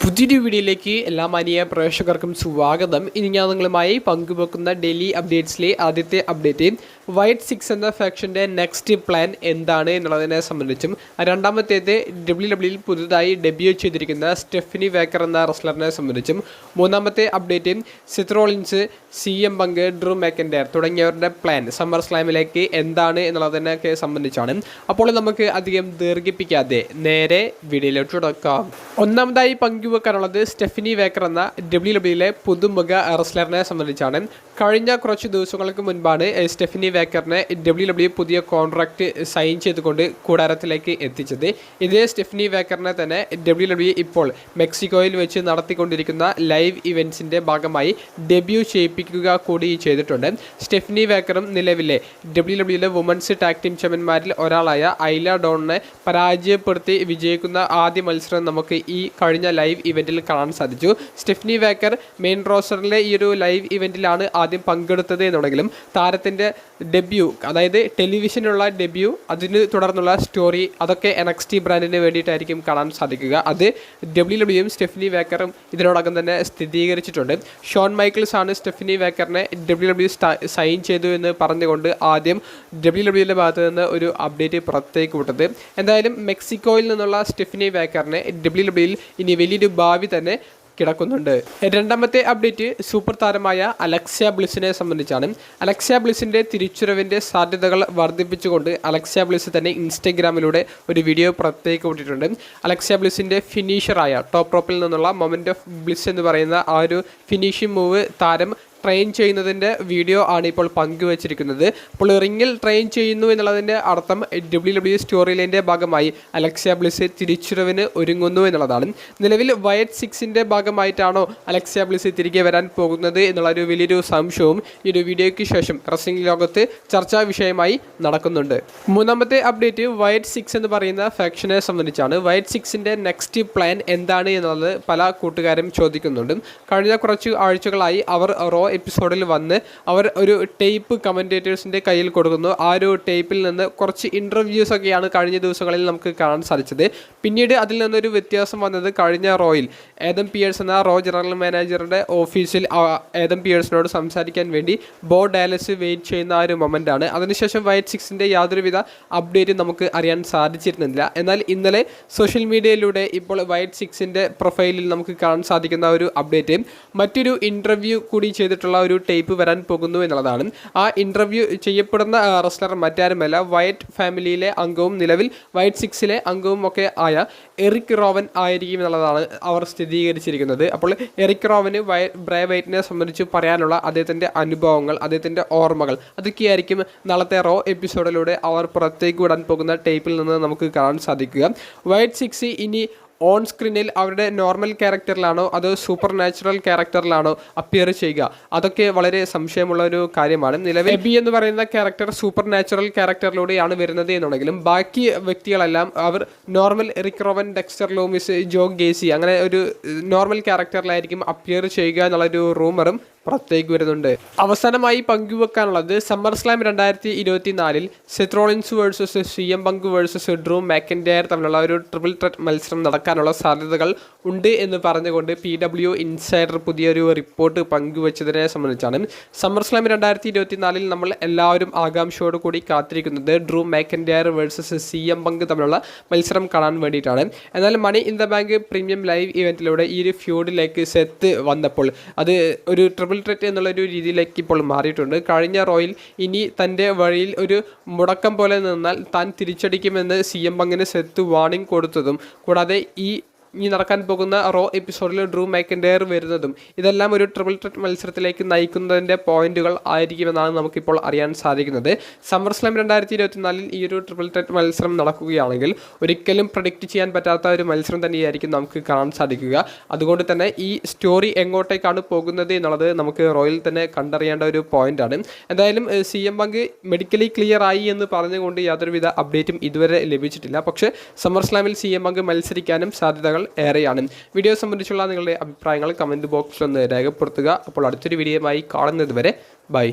പുതിയൊരു വീഡിയോയിലേക്ക് എല്ലാ മാന്യ പ്രേക്ഷകർക്കും സ്വാഗതം. ഇനി ഞാൻ നിങ്ങളുമായി പങ്കുവെക്കുന്ന ഡെയിലി അപ്ഡേറ്റ്സിലെ ആദ്യത്തെ അപ്ഡേറ്റ് വൈറ്റ് 6 എന്ന ഫാക്ഷൻ്റെ നെക്സ്റ്റ് പ്ലാൻ എന്താണ് എന്നുള്ളതിനെ സംബന്ധിച്ചും, രണ്ടാമത്തേത് WWE പുതുതായി ഡെബ്യൂ ചെയ്തിരിക്കുന്ന സ്റ്റെഫനി വേക്കർ എന്ന റെസ്ലറിനെ സംബന്ധിച്ചും, മൂന്നാമത്തെ അപ്ഡേറ്റ് സെത്ത് റോളിൻസ്, CM പങ്ക്, ഡ്രൂ മാക്കൻഡയർ തുടങ്ങിയവരുടെ പ്ലാൻ സമ്മർ സ്ലാമിലേക്ക് എന്താണ് എന്നുള്ളതിനൊക്കെ സംബന്ധിച്ചാണ്. അപ്പോൾ നമുക്ക് അധികം ദീർഘിപ്പിക്കാതെ നേരെ വീഡിയോയിലോട്ട് തുടക്കാം. ഒന്നാമതായി പങ്കുവെക്കാനുള്ളത് സ്റ്റെഫനി വേക്കർ എന്ന WWE പുതുമുഖ റെസ്ലറിനെ സംബന്ധിച്ചാണ്. കഴിഞ്ഞ കുറച്ച് ദിവസങ്ങൾക്ക് മുൻപാണ് സ്റ്റെഫനി വേക്കറിനെ WWE പുതിയ കോൺട്രാക്റ്റ് സൈൻ ചെയ്തുകൊണ്ട് കൂടാരത്തിലേക്ക് എത്തിച്ചത്. ഇതേ സ്റ്റെഫനി വേക്കറിനെ തന്നെ WWE ഇപ്പോൾ മെക്സിക്കോയിൽ വെച്ച് നടത്തിക്കൊണ്ടിരിക്കുന്ന ലൈവ് ഇവൻറ്റ്സിൻ്റെ ഭാഗമായി ഡെബ്യൂ ചെയ്യിപ്പിക്കുക കൂടി ചെയ്തിട്ടുണ്ട്. സ്റ്റെഫനി വേക്കറും നിലവിലെ WWE വുമൻസ് ടാഗ് ടീം ചാമ്പ്യന്മാരിൽ ഒരാളായ ഐല ഡോണിനെ പരാജയപ്പെടുത്തി വിജയിക്കുന്ന ആദ്യ മത്സരം നമുക്ക് ഈ കഴിഞ്ഞ ലൈവ് ഇവൻറ്റിൽ കാണാൻ സാധിച്ചു. സ്റ്റെഫനി വേക്കർ മെയിൻ റോസ്റ്ററിലെ ഈ ഒരു ലൈവ് ഇവൻറ്റിലാണ് ആദ്യം പങ്കെടുത്തത് എന്നുണ്ടെങ്കിലും താരത്തിൻ്റെ ഡെബ്യൂ, അതായത് ടെലിവിഷനുള്ള ഡെബ്യൂ, അതിന് തുടർന്നുള്ള സ്റ്റോറി, അതൊക്കെ NXT ബ്രാൻഡിന് വേണ്ടിയിട്ടായിരിക്കും കാണാൻ സാധിക്കുക. അത് WWEയും സ്റ്റെഫനി വേക്കറും ഇതിനോടകം തന്നെ സ്ഥിരീകരിച്ചിട്ടുണ്ട്. ഷോൺ മൈക്കിൾസ് ആണ് സ്റ്റെഫനി വേക്കറിനെ WWE സൈൻ ചെയ്തു എന്ന് പറഞ്ഞുകൊണ്ട് ആദ്യം WWEയുടെ ഭാഗത്ത് നിന്ന് ഒരു അപ്ഡേറ്റ് പുറത്തേക്ക് വിട്ടത്. എന്തായാലും മെക്സിക്കോയിൽ നിന്നുള്ള സ്റ്റെഫനി വേക്കറിനെ WWEയിൽ ഇനി വലിയൊരു ഭാവി തന്നെ കിടക്കുന്നുണ്ട്. രണ്ടാമത്തെ അപ്ഡേറ്റ് സൂപ്പർ താരമായ അലക്സിയ ബ്ലിസിനെ സംബന്ധിച്ചാണ്. അലക്സിയ ബ്ലിസിൻ്റെ തിരിച്ചുവരവിൻ്റെ സാധ്യതകൾ വർദ്ധിപ്പിച്ചുകൊണ്ട് അലക്സിയ ബ്ലിസ് തന്നെ ഇൻസ്റ്റഗ്രാമിലൂടെ ഒരു വീഡിയോ പുറത്തേക്ക് വിട്ടിട്ടുണ്ട്. അലക്സിയ ബ്ലിസിൻ്റെ ഫിനിഷറായ ടോപ്പ് റോപ്പിൽ നിന്നുള്ള മൊമെൻ്റ് ഓഫ് ബ്ലിസ് എന്ന് പറയുന്ന ആ ഒരു ഫിനിഷിംഗ് മൂവ് താരം ട്രെയിൻ ചെയ്യുന്നതിൻ്റെ വീഡിയോ ആണ് ഇപ്പോൾ പങ്കുവച്ചിരിക്കുന്നത്. അപ്പോൾ റിങ്ങിൽ ട്രെയിൻ ചെയ്യുന്നു എന്നുള്ളതിൻ്റെ അർത്ഥം WWE സ്റ്റോറി ലൈൻ്റെ ഭാഗമായി അലക്സിയ ബ്ലിസ് തിരിച്ചുവരവിന് ഒരുങ്ങുന്നു എന്നുള്ളതാണ്. നിലവിൽ വൈറ്റ് 6ൻ്റെ ഭാഗമായിട്ടാണോ അലക്സിയ ബ്ലിസ് തിരികെ വരാൻ പോകുന്നത് എന്നുള്ളൊരു വലിയൊരു സംശയവും ഈ ഒരു വീഡിയോയ്ക്ക് ശേഷം റെസ്ലിംഗ് ലോകത്ത് ചർച്ചാ വിഷയമായി നടക്കുന്നുണ്ട്. മൂന്നാമത്തെ അപ്ഡേറ്റ് വൈറ്റ് 6 എന്ന് പറയുന്ന ഫാക്ഷനെ സംബന്ധിച്ചാണ്. വൈറ്റ് 6ൻ്റെ നെക്സ്റ്റ് പ്ലാൻ എന്താണ് എന്നുള്ളത് പല കൂട്ടുകാരും ചോദിക്കുന്നുണ്ട്. കഴിഞ്ഞ കുറച്ച് ആഴ്ചകളായി അവർ റോ എപ്പിസോഡിൽ വന്ന് അവർ ഒരു ടേപ്പ് കമൻറ്റേറ്റേഴ്സിൻ്റെ കയ്യിൽ കൊടുക്കുന്നു. ആ ഒരു ടേപ്പിൽ നിന്ന് കുറച്ച് ഇൻ്റർവ്യൂസ് ഒക്കെയാണ് കഴിഞ്ഞ ദിവസങ്ങളിൽ നമുക്ക് കാണാൻ സാധിച്ചത്. പിന്നീട് അതിൽ നിന്നൊരു വ്യത്യാസം വന്നത് കഴിഞ്ഞ റോയിൽ ഏദം പിയേഴ്സ് എന്ന റോ ജനറൽ മാനേജറുടെ ഓഫീസിൽ ഏദം പിയേഴ്സിനോട് സംസാരിക്കാൻ വേണ്ടി ബോ ഡാലസ് വെയിറ്റ് ചെയ്യുന്ന ആ ഒരു മൊമെൻ്റാണ്. അതിനുശേഷം വൈറ്റ് 6ൻ്റെ യാതൊരുവിധ അപ്ഡേറ്റും നമുക്ക് അറിയാൻ സാധിച്ചിരുന്നില്ല. എന്നാൽ ഇന്നലെ സോഷ്യൽ മീഡിയയിലൂടെ ഇപ്പോൾ വൈറ്റ് 6ൻ്റെ പ്രൊഫൈലിൽ നമുക്ക് കാണാൻ സാധിക്കുന്ന ഒരു അപ്ഡേറ്റ് മറ്റൊരു ഇൻ്റർവ്യൂ കൂടി ചെയ്തിട്ടുള്ള ഒരു ടേപ്പ് വരാൻ പോകുന്നു എന്നുള്ളതാണ്. ആ ഇൻ്റർവ്യൂ ചെയ്യപ്പെടുന്ന റെസ്ലർ മറ്റാരുമല്ല, വൈറ്റ് ഫാമിലിയിലെ അംഗവും നിലവിൽ വൈറ്റ് 6ലെ അംഗവും ഒക്കെ ആയ എറിക് റോവൻ ആയിരിക്കും എന്നുള്ളതാണ് അവർ സ്ഥിരീകരിച്ചിരിക്കുന്നത്. അപ്പോൾ എറിക് റോവന് ബ്രേ വൈറ്റിനെ സംബന്ധിച്ച് പറയാനുള്ള അദ്ദേഹത്തിൻ്റെ അനുഭവങ്ങൾ, അദ്ദേഹത്തിൻ്റെ ഓർമ്മകൾ, അതൊക്കെയായിരിക്കും നാളത്തെ റോ എപ്പിസോഡിലൂടെ അവർ പുറത്തേക്ക് വിടാൻ പോകുന്ന ടേപ്പിൽ നിന്ന് നമുക്ക് കാണാൻ സാധിക്കുക. വൈറ്റ് 6 ഇനി ഓൺ സ്ക്രീനിൽ അവരുടെ നോർമൽ ക്യാരക്ടറിലാണോ അതോ സൂപ്പർ നാച്ചുറൽ ക്യാരക്ടറിലാണോ അപ്പിയർ ചെയ്യുക, അതൊക്കെ വളരെ സംശയമുള്ള ഒരു കാര്യമാണ്. നിലവിൽ എബി എന്ന് പറയുന്ന ക്യാരക്ടർ സൂപ്പർ നാച്ചുറൽ ക്യാരക്ടറിലൂടെയാണ് വരുന്നത് എന്നുണ്ടെങ്കിലും ബാക്കി വ്യക്തികളെല്ലാം അവർ normal Eric Rowan, Dexter Lumis, Joe Gacy അങ്ങനെ ഒരു നോർമൽ ക്യാരക്ടറിലായിരിക്കും അപ്പിയർ ചെയ്യുക എന്നുള്ളൊരു റൂമറും പുറത്തേക്ക് വരുന്നുണ്ട്. അവസാനമായി പങ്കുവെക്കാനുള്ളത് SummerSlam 2024 Seth Rollins versus CM Punk versus Drew McIntyre തമ്മിലുള്ള ഒരു ട്രിപ്പിൾ ത്രെറ്റ് മത്സരം നടക്കാനുള്ള സാധ്യതകൾ ഉണ്ട് എന്ന് പറഞ്ഞുകൊണ്ട് PW ഇൻസൈഡർ പുതിയൊരു റിപ്പോർട്ട് പങ്കുവച്ചതിനെ സംബന്ധിച്ചാണ്. സമ്മർ സ്ലാം 2024 നമ്മൾ എല്ലാവരും ആകാംക്ഷയോട് കൂടി കാത്തിരിക്കുന്നത് ഡ്രൂ മാക്കൻഡയർ വേഴ്സസ് CM പങ്ക് തമ്മിലുള്ള മത്സരം കാണാൻ വേണ്ടിയിട്ടാണ്. എന്നാൽ money in the bank premium live ഇവൻറ്റിലൂടെ ഈ ഒരു ഫ്യൂഡിലേക്ക് സെത്ത് വന്നപ്പോൾ അത് ഒരു ട്രിപ്പിൾ ത്രെറ്റ് എന്നുള്ളൊരു രീതിയിലേക്ക് ഇപ്പോൾ മാറിയിട്ടുണ്ട്. കഴിഞ്ഞ റോയിൽ ഇനി തൻ്റെ വഴിയിൽ ഒരു മുടക്കം പോലെ നിന്നാൽ താൻ തിരിച്ചടിക്കുമെന്ന് CM പങ്കിന് സെത്ത് വാർണിംഗ് കൊടുത്തതും, കൂടാതെ ഇനി നടക്കാൻ പോകുന്ന റോ എപ്പിസോഡിൽ ഡ്രൂ മാക്കൻഡയർ വരുന്നതും ഇതെല്ലാം ഒരു ട്രിപ്പിൾ ത്രെറ്റ് മത്സരത്തിലേക്ക് നയിക്കുന്നതിൻ്റെ പോയിന്റുകൾ ആയിരിക്കുമെന്നാണ് നമുക്കിപ്പോൾ അറിയാൻ സാധിക്കുന്നത്. സമ്മർ സ്ലാം 2024 ഈ ഒരു ട്രിപ്പിൾ ത്രെറ്റ് മത്സരം നടക്കുകയാണെങ്കിൽ ഒരിക്കലും പ്രഡിക്റ്റ് ചെയ്യാൻ പറ്റാത്ത ഒരു മത്സരം തന്നെയായിരിക്കും നമുക്ക് കാണാൻ സാധിക്കുക. അതുകൊണ്ട് തന്നെ ഈ സ്റ്റോറി എങ്ങോട്ടേക്കാണ് പോകുന്നത് എന്നുള്ളത് നമുക്ക് റോയിൽ തന്നെ കണ്ടറിയേണ്ട ഒരു പോയിന്റാണ്. എന്തായാലും CM പങ്ക് മെഡിക്കലി ക്ലിയർ ആയി എന്ന് പറഞ്ഞുകൊണ്ട് യാതൊരുവിധ അപ്ഡേറ്റും ഇതുവരെ ലഭിച്ചിട്ടില്ല. പക്ഷേ സമ്മർ സ്ലാമിൽ CM പങ്ക് മത്സരിക്കാനും സാധ്യതകൾ ഏറെയാണ്. വീഡിയോ സംബന്ധിച്ചുള്ള നിങ്ങളുടെ അഭിപ്രായങ്ങൾ കമൻറ്റ് ബോക്സിൽ ഒന്ന് രേഖപ്പെടുത്തുക. അപ്പോൾ അടുത്തൊരു വീഡിയോയുമായി കാണുന്നത് വരെ ബൈ.